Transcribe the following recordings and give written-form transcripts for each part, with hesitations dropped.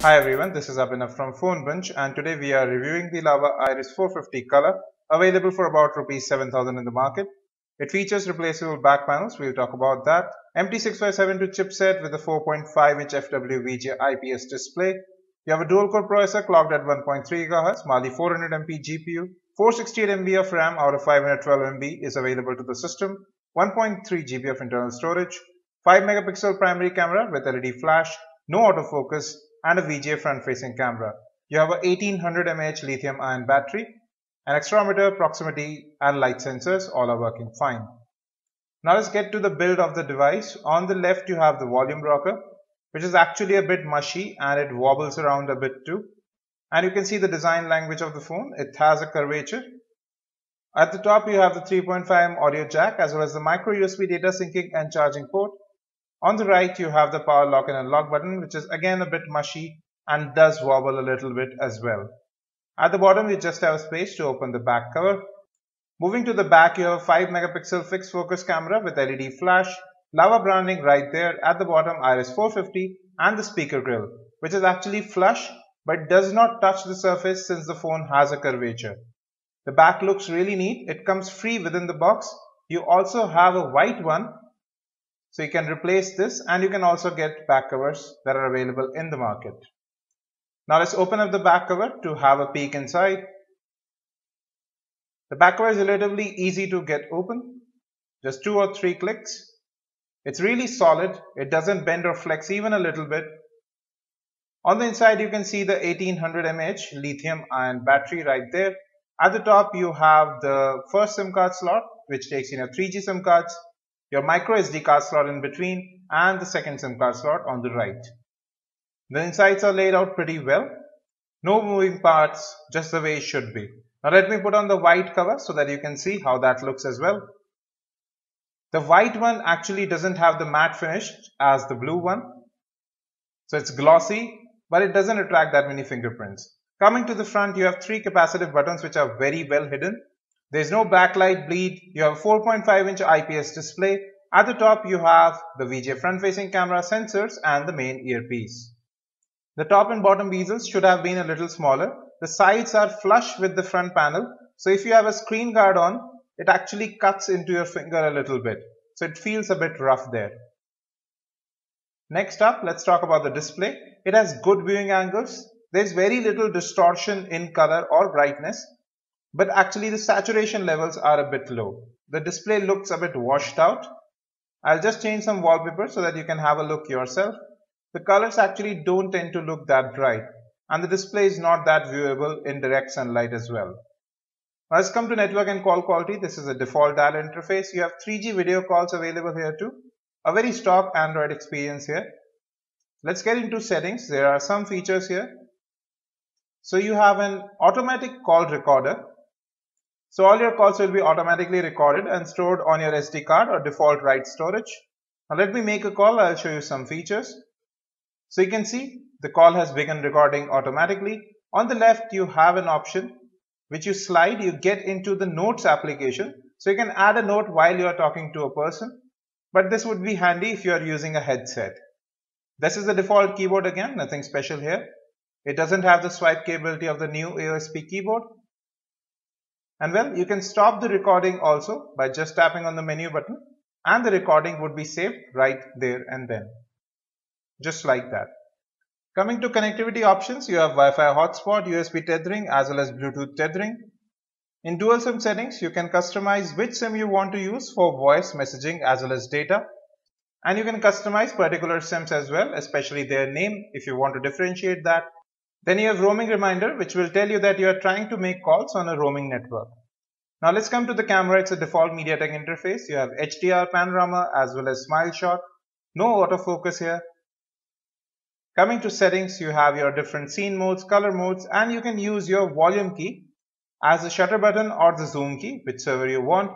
Hi everyone, this is Abhinav from PhoneBunch and today we are reviewing the Lava Iris 450 color available for about Rs 7,000 in the market. It features replaceable back panels, we'll talk about that. MT6572 chipset with a 4.5-inch FWVGA IPS display. You have a dual-core processor clocked at 1.3 GHz, Mali 400MP GPU, 468 MB of RAM out of 512 MB is available to the system, 1.3 GB of internal storage, 5 megapixel primary camera with LED flash, no autofocus, and a VGA front-facing camera. You have a 1800 mAh lithium-ion battery, an accelerometer, proximity, and light sensors all are working fine. Now let's get to the build of the device. On the left you have the volume rocker, which is actually a bit mushy and it wobbles around a bit too. And you can see the design language of the phone. It has a curvature. At the top you have the 3.5mm audio jack as well as the micro USB data syncing and charging port. On the right you have the power lock and unlock button, which is again a bit mushy and does wobble a little bit as well. At the bottom you just have a space to open the back cover. Moving to the back, you have a 5 megapixel fixed focus camera with LED flash, Lava branding right there. At the bottom, Iris 450 and the speaker grill, which is actually flush but does not touch the surface since the phone has a curvature. The back looks really neat. It comes free within the box. You also have a white one, so you can replace this, and you can also get back covers that are available in the market. Now let's open up the back cover to have a peek inside. The back cover is relatively easy to get open, just 2 or 3 clicks. It's really solid, it doesn't bend or flex even a little bit. On the inside you can see the 1800 mAh lithium ion battery right there. At the top you have the first SIM card slot, which takes in your 3G SIM cards, your micro SD card slot in between, and the second SIM card slot on the right. The insides are laid out pretty well. No moving parts, just the way it should be. Now let me put on the white cover so that you can see how that looks as well. The white one actually doesn't have the matte finish as the blue one. So it's glossy, but it doesn't attract that many fingerprints. Coming to the front, you have 3 capacitive buttons which are very well hidden. There's no backlight bleed. You have a 4.5-inch IPS display. At the top, you have the VGA front-facing camera, sensors, and the main earpiece. The top and bottom bezels should have been a little smaller. The sides are flush with the front panel. So if you have a screen guard on, it actually cuts into your finger a little bit. So it feels a bit rough there. Next up, let's talk about the display. It has good viewing angles. There's very little distortion in color or brightness, but actually the saturation levels are a bit low. The display looks a bit washed out. I'll just change some wallpaper so that you can have a look yourself. The colors actually don't tend to look that bright, and the display is not that viewable in direct sunlight as well. Now let's come to network and call quality. This is a default dial interface. You have 3G video calls available here too. A very stock Android experience here. Let's get into settings. There are some features here. So you have an automatic call recorder. So all your calls will be automatically recorded and stored on your SD card or default write storage. Now let me make a call. I'll show you some features. So you can see the call has begun recording automatically. On the left you have an option which you slide, you get into the notes application. So you can add a note while you are talking to a person. But this would be handy if you are using a headset. This is the default keyboard again, nothing special here. It doesn't have the swipe capability of the new AOSP keyboard. And well, you can stop the recording also by just tapping on the menu button, and the recording would be saved right there and then. Just like that. Coming to connectivity options, you have Wi-Fi hotspot, USB tethering as well as Bluetooth tethering. In dual SIM settings, you can customize which SIM you want to use for voice messaging as well as data. And you can customize particular SIMs as well, especially their name if you want to differentiate that. Then you have roaming reminder, which will tell you that you are trying to make calls on a roaming network. Now let's come to the camera. It's a default MediaTek interface. You have HDR panorama as well as smile shot. No autofocus here. Coming to settings, you have your different scene modes, color modes, and you can use your volume key as the shutter button or the zoom key, whichever you want.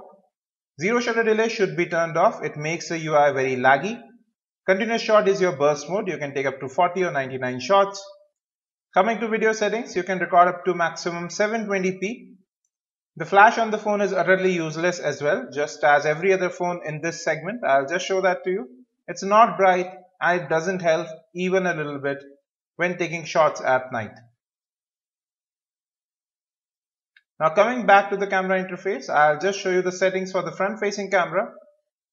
Zero shutter delay should be turned off. It makes the UI very laggy. Continuous shot is your burst mode. You can take up to 40 or 99 shots. Coming to video settings, you can record up to maximum 720p. The flash on the phone is utterly useless as well, just as every other phone in this segment. I'll just show that to you. It's not bright and it doesn't help even a little bit when taking shots at night. Now coming back to the camera interface, I'll just show you the settings for the front facing camera.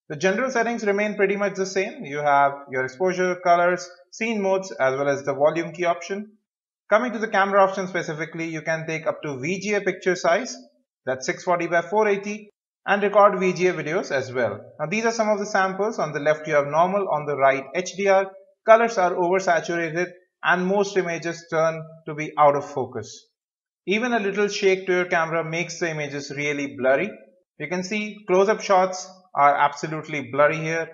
The general settings remain pretty much the same. You have your exposure, colors, scene modes as well as the volume key option. Coming to the camera option specifically, you can take up to VGA picture size, that's 640 by 480, and record VGA videos as well. Now these are some of the samples. On the left you have normal, on the right HDR, colors are oversaturated and most images turn to be out of focus. Even a little shake to your camera makes the images really blurry. You can see close-up shots are absolutely blurry here,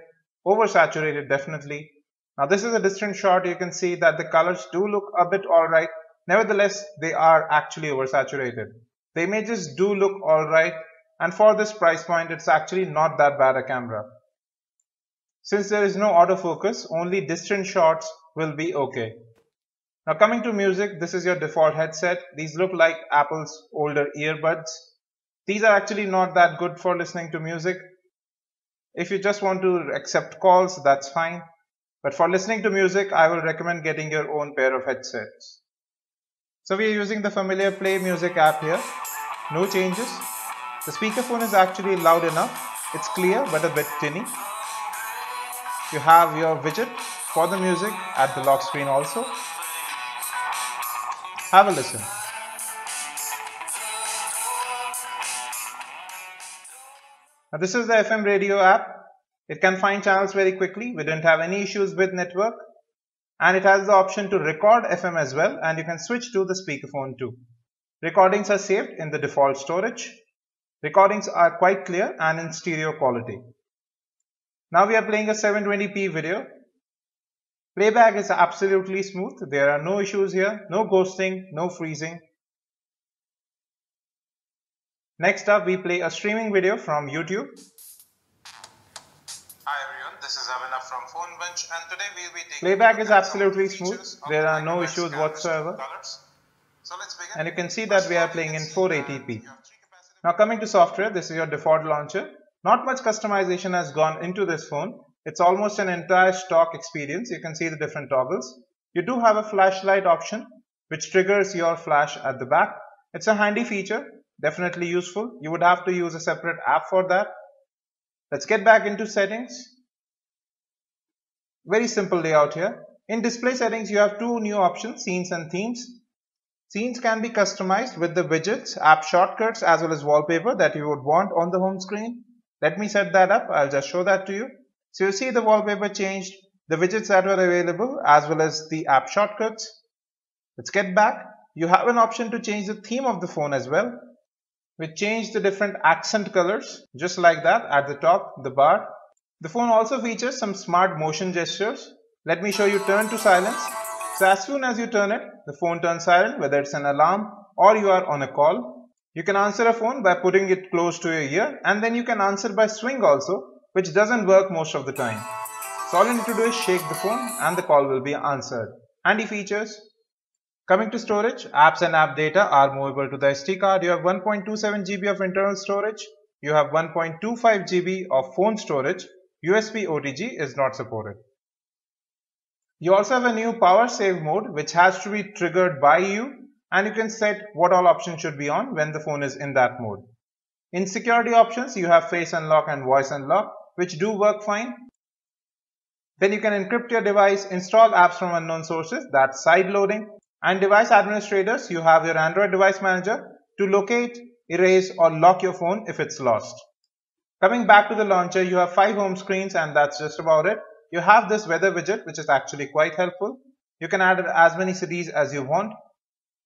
oversaturated definitely. Now this is a distant shot. You can see that the colors do look a bit alright. Nevertheless, they are actually oversaturated. The images do look alright, and for this price point, it's actually not that bad a camera. Since there is no autofocus, only distant shots will be okay. Now coming to music, this is your default headset. These look like Apple's older earbuds. These are actually not that good for listening to music. If you just want to accept calls, that's fine. But for listening to music, I will recommend getting your own pair of headsets. So we are using the familiar Play Music app here. No changes. The speakerphone is actually loud enough. It's clear but a bit tinny. You have your widget for the music at the lock screen also. Have a listen. Now this is the FM radio app. It can find channels very quickly. We didn't have any issues with network. And it has the option to record FM as well, and you can switch to the speakerphone too. Recordings are saved in the default storage. Recordings are quite clear and in stereo quality. Now we are playing a 720p video. Playback is absolutely smooth. There are no issues here, no ghosting, no freezing. Next up, we play a streaming video from YouTube. Hi everyone, this is Avinav from PhoneBunch, and today we will be taking Playback is absolutely smooth. There are no issues whatsoever. So let's begin. And you can see that we are playing in 480p. Now coming to software, this is your default launcher. Not much customization has gone into this phone. It's almost an entire stock experience. You can see the different toggles. You do have a flashlight option which triggers your flash at the back. It's a handy feature, definitely useful. You would have to use a separate app for that. Let's get back into settings. Very simple layout here. In display settings, you have two new options, scenes and themes. Scenes can be customized with the widgets, app shortcuts as well as wallpaper that you would want on the home screen. Let me set that up. I'll just show that to you. So you see the wallpaper changed, the widgets that were available as well as the app shortcuts. Let's get back. You have an option to change the theme of the phone as well. We changed the different accent colors just like that at the top, the bar. The phone also features some smart motion gestures. Let me show you turn to silence. So as soon as you turn it, the phone turns silent, whether it's an alarm or you are on a call. You can answer a phone by putting it close to your ear, and then you can answer by swing also, which doesn't work most of the time. So all you need to do is shake the phone and the call will be answered. Handy features. Coming to storage, apps and app data are movable to the SD card. You have 1.27 GB of internal storage. You have 1.25 GB of phone storage. USB OTG is not supported. You also have a new power save mode which has to be triggered by you, and you can set what all options should be on when the phone is in that mode. In security options, you have face unlock and voice unlock, which do work fine. Then you can encrypt your device, install apps from unknown sources, that's side loading. And device administrators, you have your Android device manager to locate, erase or lock your phone if it's lost. Coming back to the launcher, you have 5 home screens and that's just about it. You have this weather widget which is actually quite helpful. You can add as many cities as you want.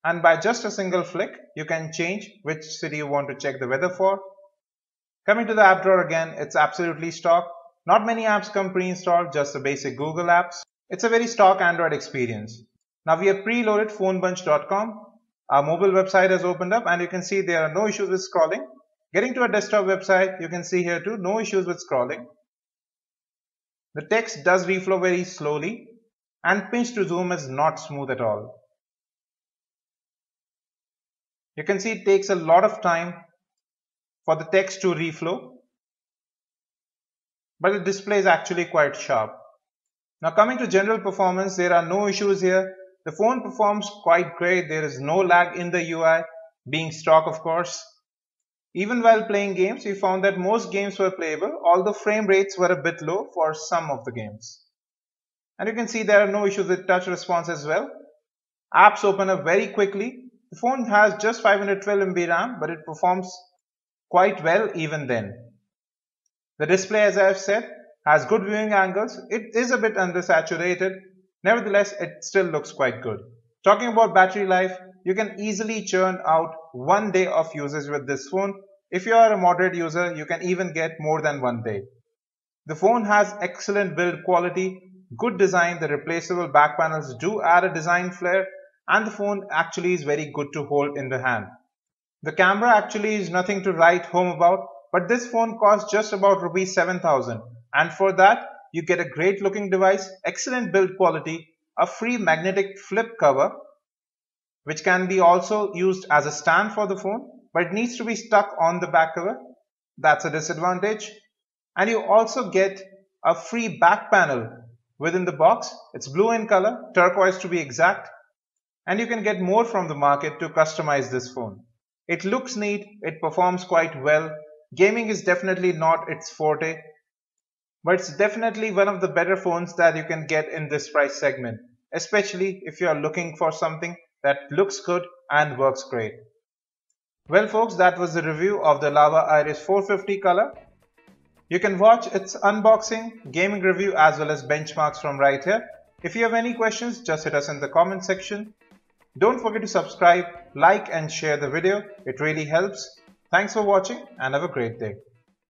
And by just a single flick, you can change which city you want to check the weather for. Coming to the app drawer again, it's absolutely stock. Not many apps come pre-installed, just the basic Google apps. It's a very stock Android experience. Now we have preloaded phonebunch.com. Our mobile website has opened up and you can see there are no issues with scrolling. Getting to a desktop website, you can see here too, no issues with scrolling. The text does reflow very slowly and pinch to zoom is not smooth at all. You can see it takes a lot of time for the text to reflow, but the display is actually quite sharp. Now coming to general performance, there are no issues here. The phone performs quite great. There is no lag in the UI, being stock of course. Even while playing games, we found that most games were playable, although frame rates were a bit low for some of the games. And you can see there are no issues with touch response as well. Apps open up very quickly. The phone has just 512 MB RAM, but it performs quite well even then. The display, as I have said, has good viewing angles. It is a bit undersaturated. Nevertheless, it still looks quite good. Talking about battery life, you can easily churn out 1 day of usage with this phone. If you are a moderate user, you can even get more than 1 day. The phone has excellent build quality, good design. The replaceable back panels do add a design flair, and the phone actually is very good to hold in the hand. The camera actually is nothing to write home about, but this phone costs just about Rs 7,000, and for that you get a great looking device, excellent build quality, a free magnetic flip cover which can be also used as a stand for the phone, but it needs to be stuck on the back cover. That's a disadvantage. And you also get a free back panel within the box. It's blue in color, turquoise to be exact, and you can get more from the market to customize this phone. It looks neat, it performs quite well. Gaming is definitely not its forte, but it's definitely one of the better phones that you can get in this price segment, especially if you are looking for something that looks good and works great. Well folks, that was the review of the Lava Iris 450 color. You can watch its unboxing, gaming review as well as benchmarks from right here. If you have any questions, just hit us in the comment section. Don't forget to subscribe, like and share the video. It really helps. Thanks for watching and have a great day.